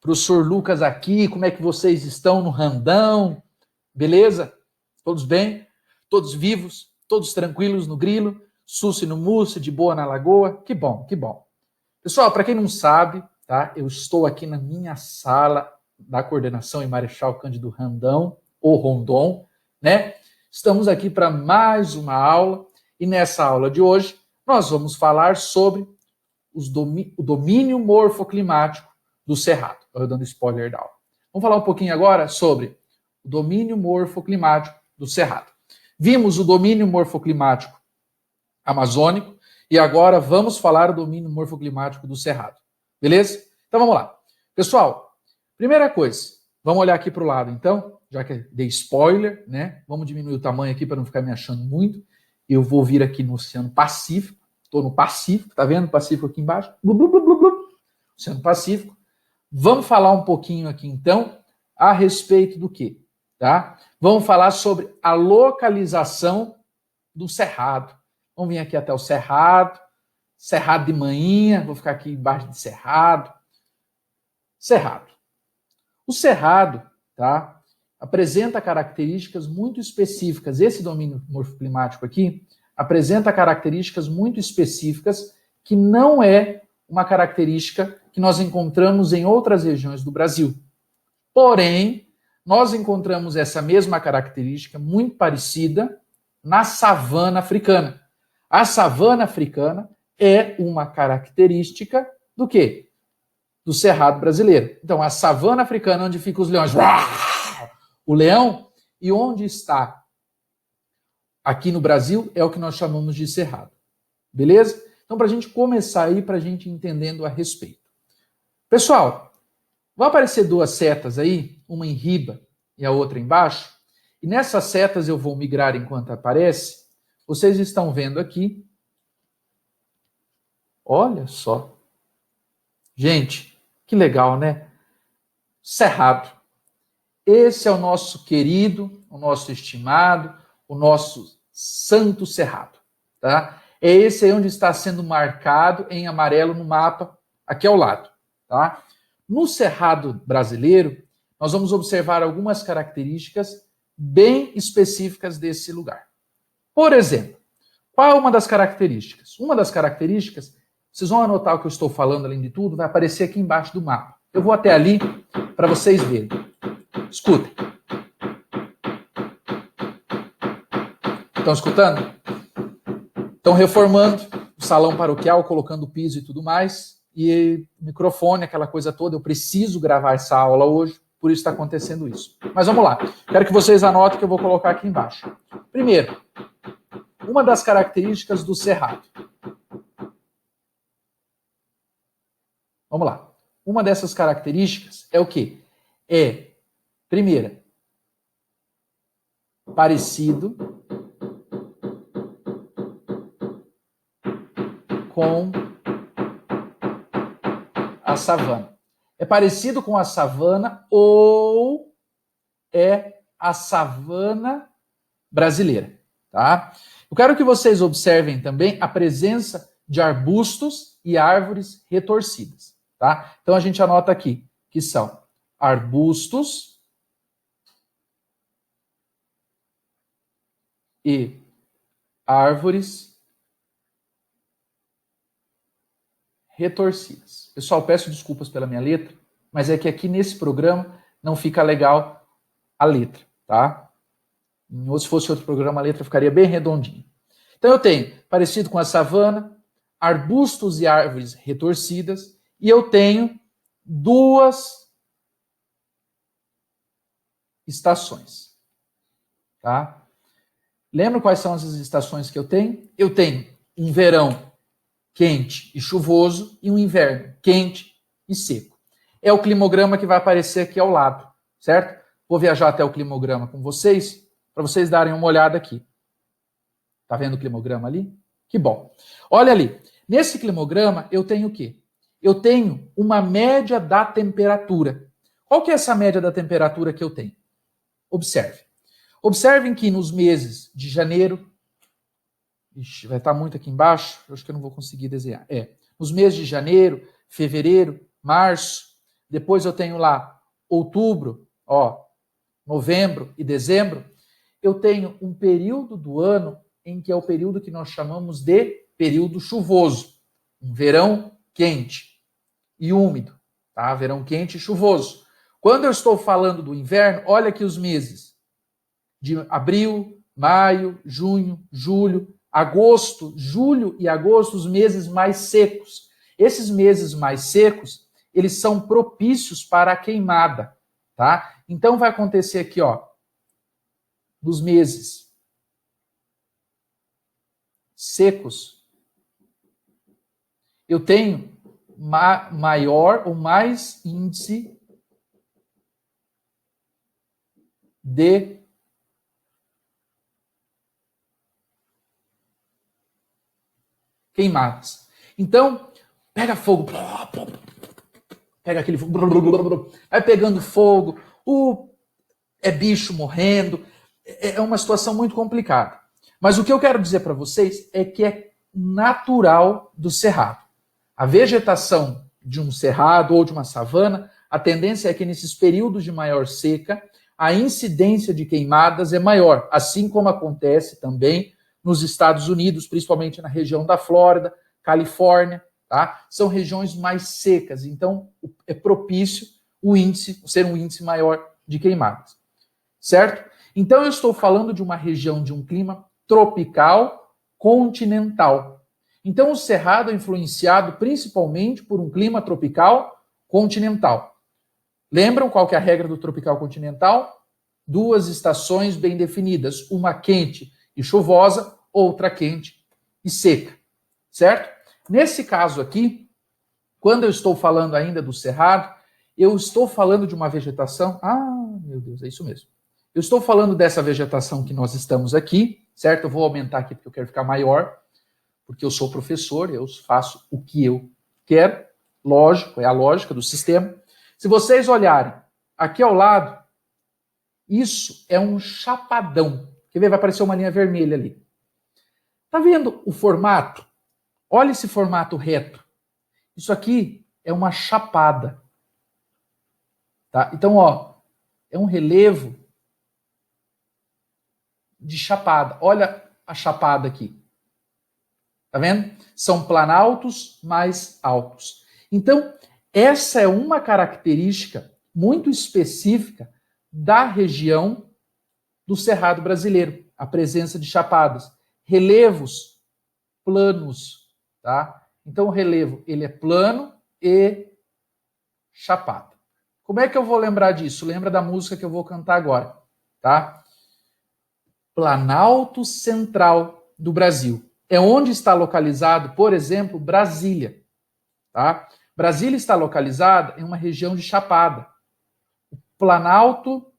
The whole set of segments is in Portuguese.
Professor Lucas aqui, como é que vocês estão no Randão? Beleza? Todos bem? Todos vivos? Todos tranquilos no grilo? Susse no mousse, de boa na lagoa? Que bom, que bom. Pessoal, para quem não sabe, tá? Eu estou aqui na minha sala da coordenação em Marechal Cândido Randão, ou Rondon, né? Estamos aqui para mais uma aula e nessa aula de hoje nós vamos falar sobre o domínio morfoclimático do Cerrado. Estou dando spoiler da aula. Vamos falar um pouquinho agora sobre o domínio morfoclimático do Cerrado. Vimos o domínio morfoclimático amazônico e agora vamos falar do domínio morfoclimático do Cerrado. Beleza? Então vamos lá. Pessoal, primeira coisa, vamos olhar aqui para o lado então, já que dei spoiler, né? Vamos diminuir o tamanho aqui para não ficar me achando muito. Eu vou vir aqui no Oceano Pacífico. Estou no Pacífico, tá vendo o Pacífico aqui embaixo? Blu, blu, blu, blu, blu. Oceano Pacífico. Vamos falar um pouquinho aqui, então, a respeito do quê? Tá? Vamos falar sobre a localização do Cerrado. Vamos vir aqui até o Cerrado, Cerrado de Manhinha, vou ficar aqui embaixo de Cerrado. Cerrado. O Cerrado, tá, apresenta características muito específicas. Esse domínio morfoclimático aqui apresenta características muito específicas que não é uma característica que nós encontramos em outras regiões do Brasil. Porém, nós encontramos essa mesma característica muito parecida na savana africana. A savana africana é uma característica do quê? Do Cerrado brasileiro. Então, a savana africana, onde ficam os leões, o leão, e onde está aqui no Brasil, é o que nós chamamos de Cerrado. Beleza? Então, para a gente começar aí, para a gente entendendo a respeito. Pessoal, vão aparecer duas setas aí, uma em riba e a outra embaixo, e nessas setas eu vou migrar enquanto aparece. Vocês estão vendo aqui. Olha só. Gente, que legal, né? Cerrado. Esse é o nosso querido, o nosso estimado, o nosso santo Cerrado, tá? É esse aí onde está sendo marcado em amarelo no mapa, aqui ao lado, tá? No Cerrado brasileiro, nós vamos observar algumas características bem específicas desse lugar. Por exemplo, qual é uma das características? Uma das características, vocês vão anotar o que eu estou falando além de tudo, vai aparecer aqui embaixo do mapa. Eu vou até ali para vocês verem. Escutem. Estão escutando? Estão reformando o salão paroquial, colocando o piso e tudo mais. E microfone, aquela coisa toda. Eu preciso gravar essa aula hoje, por isso está acontecendo isso. Mas vamos lá. Quero que vocês anotem que eu vou colocar aqui embaixo. Primeiro, uma das características do Cerrado. Vamos lá. Uma dessas características é o quê? É, primeira, parecido com a savana. É parecido com a savana ou é a savana brasileira, tá? Eu quero que vocês observem também a presença de arbustos e árvores retorcidas, tá? Então a gente anota aqui que são arbustos e árvores retorcidas. Pessoal, peço desculpas pela minha letra, mas é que aqui nesse programa não fica legal a letra, tá? Ou se fosse outro programa, a letra ficaria bem redondinha. Então eu tenho, parecido com a savana, arbustos e árvores retorcidas, e eu tenho duas estações, tá? Lembra quais são as estações que eu tenho? Eu tenho um verão quente e chuvoso e um inverno quente e seco. É o climograma que vai aparecer aqui ao lado, certo? Vou viajar até o climograma com vocês, para vocês darem uma olhada aqui. Tá vendo o climograma ali? Que bom. Olha ali. Nesse climograma eu tenho o quê? Eu tenho uma média da temperatura. Qual que é essa média da temperatura que eu tenho? Observe. Observem que nos meses de janeiro... Ixi, vai estar muito aqui embaixo, eu acho que eu não vou conseguir desenhar. Nos meses de janeiro, fevereiro, março, depois eu tenho lá outubro, ó, novembro e dezembro, eu tenho um período do ano em que é o período que nós chamamos de período chuvoso, um verão quente e úmido, tá? Verão quente e chuvoso. Quando eu estou falando do inverno, olha aqui os meses de abril, maio, junho, julho, agosto, julho e agosto, os meses mais secos. Esses meses mais secos, eles são propícios para a queimada, tá? Então vai acontecer aqui, ó, nos meses secos, eu tenho maior ou mais índice de queimadas. Então, pega fogo, pega aquele fogo, vai pegando fogo, é bicho morrendo, é uma situação muito complicada. Mas o que eu quero dizer para vocês é que é natural do cerrado. A vegetação de um cerrado ou de uma savana, a tendência é que nesses períodos de maior seca, a incidência de queimadas é maior, assim como acontece também nos Estados Unidos, principalmente na região da Flórida, Califórnia, tá? São regiões mais secas, então é propício ser um índice maior de queimadas, certo? Então eu estou falando de uma região de um clima tropical continental. Então o cerrado é influenciado principalmente por um clima tropical continental. Lembram qual que é a regra do tropical continental? 2 estações bem definidas, uma quente e chuvosa, outra quente e seca, certo? Nesse caso aqui, quando eu estou falando ainda do cerrado, eu estou falando de uma vegetação... Ah, meu Deus, é isso mesmo. Eu estou falando dessa vegetação que nós estamos aqui, certo? Eu vou aumentar aqui porque eu quero ficar maior, porque eu sou professor, eu faço o que eu quero, lógico, é a lógica do sistema. Se vocês olharem aqui ao lado, isso é um chapadão. Quer ver? Vai aparecer uma linha vermelha ali. Tá vendo o formato? Olha esse formato reto. Isso aqui é uma chapada. Tá? Então, ó, é um relevo de chapada. Olha a chapada aqui. Tá vendo? São planaltos mais altos. Então, essa é uma característica muito específica da região do Cerrado brasileiro, a presença de chapadas. Relevos planos, tá? Então, o relevo, ele é plano e chapado. Como é que eu vou lembrar disso? Lembra da música que eu vou cantar agora, tá? Planalto Central do Brasil. É onde está localizado, por exemplo, Brasília, tá? Brasília está localizada em uma região de chapada. Planalto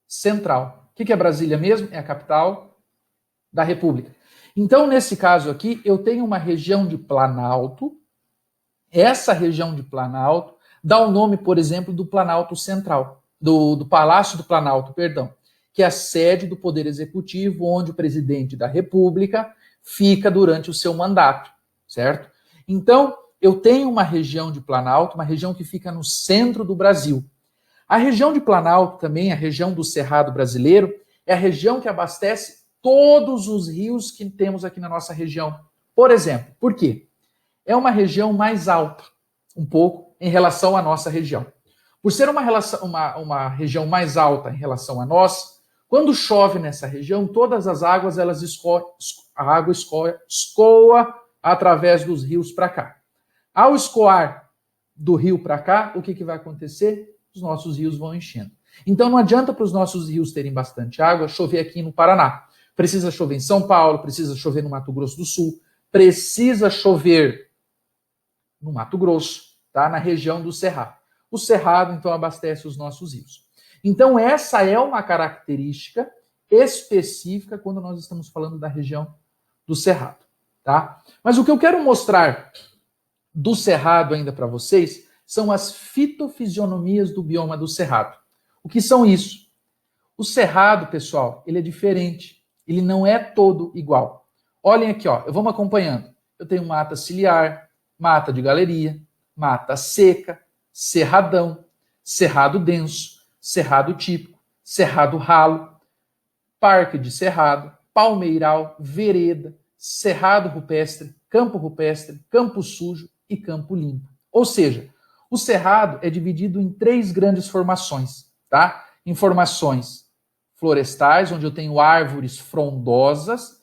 Central. O que é Brasília mesmo? É a capital da República. Então, nesse caso aqui, eu tenho uma região de Planalto. Essa região de Planalto dá o nome, por exemplo, do Planalto Central, do Palácio do Planalto, perdão, que é a sede do Poder Executivo, onde o presidente da República fica durante o seu mandato, certo? Então, eu tenho uma região de Planalto, uma região que fica no centro do Brasil. A região de Planalto também, a região do Cerrado brasileiro, é a região que abastece todos os rios que temos aqui na nossa região. Por exemplo, por quê? É uma região mais alta, um pouco, em relação à nossa região. Por ser uma região mais alta em relação a nós, quando chove nessa região, todas as águas, a água escoa através dos rios para cá. Ao escoar do rio para cá, o que vai acontecer? Os nossos rios vão enchendo. Então não adianta para os nossos rios terem bastante água chover aqui no Paraná. Precisa chover em São Paulo, precisa chover no Mato Grosso do Sul, precisa chover no Mato Grosso, tá? Na região do Cerrado. O Cerrado, então, abastece os nossos rios. Então, essa é uma característica específica quando nós estamos falando da região do Cerrado, tá? Mas o que eu quero mostrar do Cerrado ainda para vocês são as fitofisionomias do bioma do Cerrado. O que são isso? O Cerrado, pessoal, ele é diferente. Ele não é todo igual. Olhem aqui, ó, vamos acompanhando. Eu tenho mata ciliar, mata de galeria, mata seca, cerradão, cerrado denso, cerrado típico, cerrado ralo, parque de cerrado, palmeiral, vereda, cerrado rupestre, campo sujo e campo limpo. Ou seja, o cerrado é dividido em 3 grandes formações, tá? Em formações florestais, onde eu tenho árvores frondosas,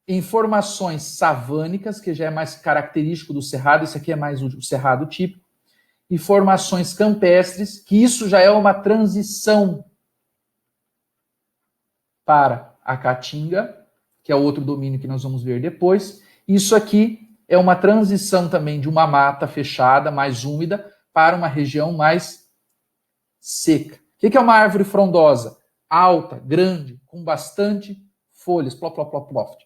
em formações savânicas, que já é mais característico do cerrado, esse aqui é mais o cerrado típico, e formações campestres, que isso já é uma transição para a caatinga, que é outro domínio que nós vamos ver depois. Isso aqui é uma transição também de uma mata fechada, mais úmida, para uma região mais seca. O que é uma árvore frondosa? Alta, grande, com bastante folhas, plop, plop, plop, plop,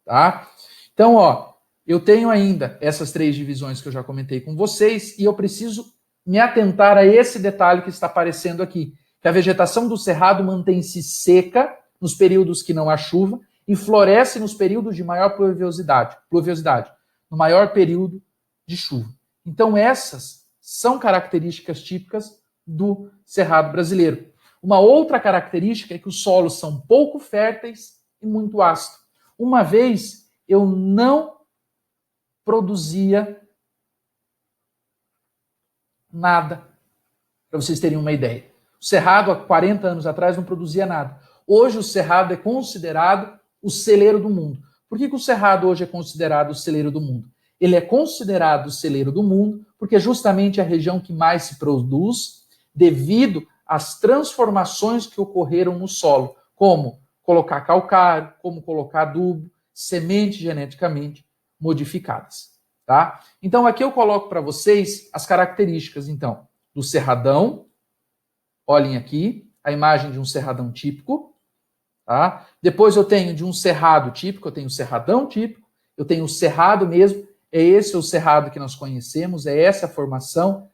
tá? Então, ó, eu tenho ainda essas 3 divisões que eu já comentei com vocês e eu preciso me atentar a esse detalhe que está aparecendo aqui, que a vegetação do cerrado mantém-se seca nos períodos que não há chuva e floresce nos períodos de maior pluviosidade, no maior período de chuva. Então, essas são características típicas do cerrado brasileiro. Uma outra característica é que os solos são pouco férteis e muito ácidos. Uma vez eu não produzia nada, para vocês terem uma ideia. O cerrado, há 40 anos atrás, não produzia nada. Hoje o cerrado é considerado o celeiro do mundo. Por que o cerrado hoje é considerado o celeiro do mundo? Ele é considerado o celeiro do mundo porque é justamente a região que mais se produz devido às transformações que ocorreram no solo, como colocar calcário, como colocar adubo, sementes geneticamente modificadas. Tá? Então aqui eu coloco para vocês as características então do cerradão. Olhem aqui a imagem de um cerradão típico. Tá? Depois eu tenho de um cerrado típico, eu tenho o cerradão típico, eu tenho o cerrado mesmo, é esse o cerrado que nós conhecemos, é essa a formação,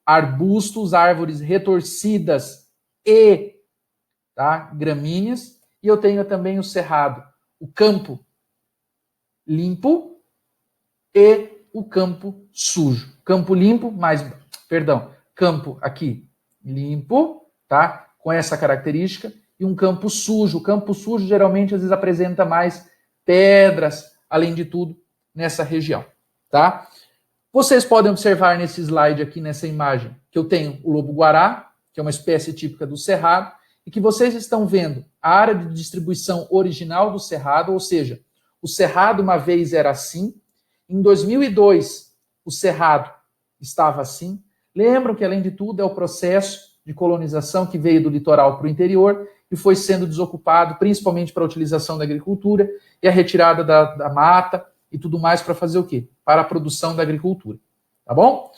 arbustos, árvores retorcidas e gramíneas, e eu tenho também o cerrado, o campo limpo e o campo sujo. Campo limpo, campo aqui limpo, tá? Com essa característica, e um campo sujo. O campo sujo geralmente às vezes apresenta mais pedras, além de tudo, nessa região, tá? Vocês podem observar nesse slide aqui, nessa imagem, que eu tenho o lobo-guará, que é uma espécie típica do cerrado, e que vocês estão vendo a área de distribuição original do cerrado, ou seja, o cerrado uma vez era assim, em 2002 o cerrado estava assim. Lembram que, além de tudo, é o processo de colonização que veio do litoral para o interior e foi sendo desocupado, principalmente para a utilização da agricultura e a retirada da mata e tudo mais para fazer o quê? Para a produção da agricultura. Tá bom?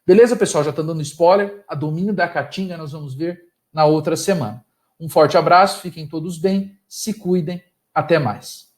Beleza, pessoal? Já estou dando spoiler. A domínio da caatinga nós vamos ver na outra semana. Um forte abraço, fiquem todos bem, se cuidem, até mais.